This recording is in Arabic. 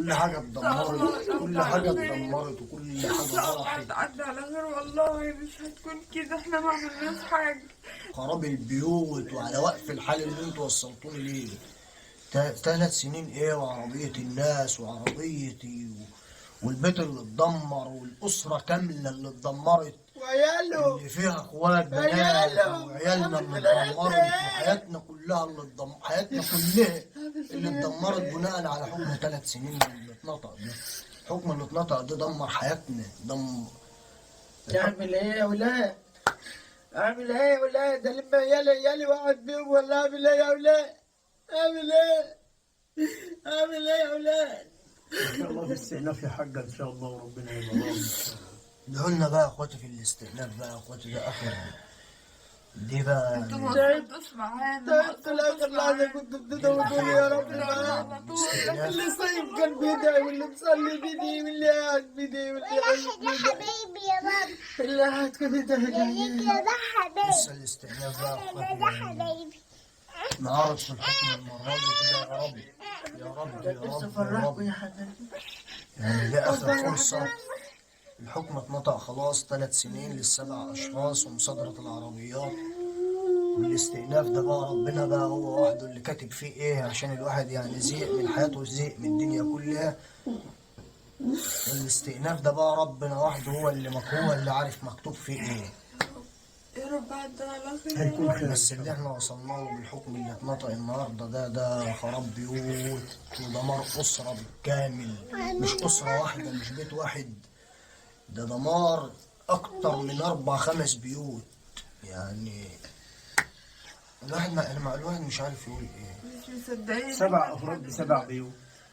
كل حاجة اتدمرت، كل حاجة اتدمرت، وكل حاجة راحت. هتعدي على خير والله، مش هتكون كده، احنا ما عملناش حاجة. خراب البيوت وعلى وقف الحال اللي انتوا وصلتوني ليه. 3 سنين ايه، وعربية الناس وعربيتي والبيت اللي اتدمر والأسرة كاملة اللي اتدمرت، وعياله اللي فيها اخوات بنات عياله وعيالنا اللي اتدمرت، وحياتنا كلها اللي اتدمرت، حياتنا كلها اللي اتدمرت بناء على حكم 3 سنين اللي اتنطق ده. الحكم اللي اتنطق ده دمر حياتنا، دمر. اعمل ايه يا ولاد؟ اعمل ايه يا ولاد؟ لما يالي واحد بيهم ولا اعمل ايه يا ولاد؟ اعمل ايه؟ اعمل ايه يا ولاد؟ ان شاء الله باستئناف يا حاجه ان شاء الله، وربنا يبقى راضي ان شاء الله. ادعوا لنا بقى يا اخواتي في الاستئناف بقى يا اخواتي، ده اخر دي بقى انتوا يعني. ما كنتوش معانا، تعبت لاخر لحظه كنت بتدعوا لي يا رب معانا. اللي صايم كان بيدعي، واللي مصلي بيدعي، واللي قاعد بيدعي، واللي قاعد يا حبيبي يا بابا، اللي قاعد كان يدعي. يا ده حبيبي، لسه الاستئناف بقى يا ده اخواتي، حبيبي. نعرض في الحكم المرة دي كده يا رب، يا رب يا نفسي رب يا افرحكم رب. يا حبيبي. يعني دي آخر فرصة. الحكم اتنطق خلاص، 3 سنين لل7 أشخاص ومصادرة العربيات. والاستئناف ده بقى ربنا بقى هو وحده اللي كاتب فيه ايه، عشان الواحد يعني زهق من حياته وزهق من الدنيا كلها. الاستئناف ده بقى ربنا وحده هو اللي عارف مكتوب فيه ايه. يا رب عدى على خير. هيكون خير. بس اللي احنا وصلنا له بالحكم اللي اتنطق النهارده ده خراب بيوت ودمار أسرة بالكامل، مش أسرة واحدة، مش بيت واحد، ده دمار أكتر من 4 5 بيوت. يعني الواحد الواحد مش عارف يقول ايه. مش مصدقين. 7 افراد ب7 بيوت.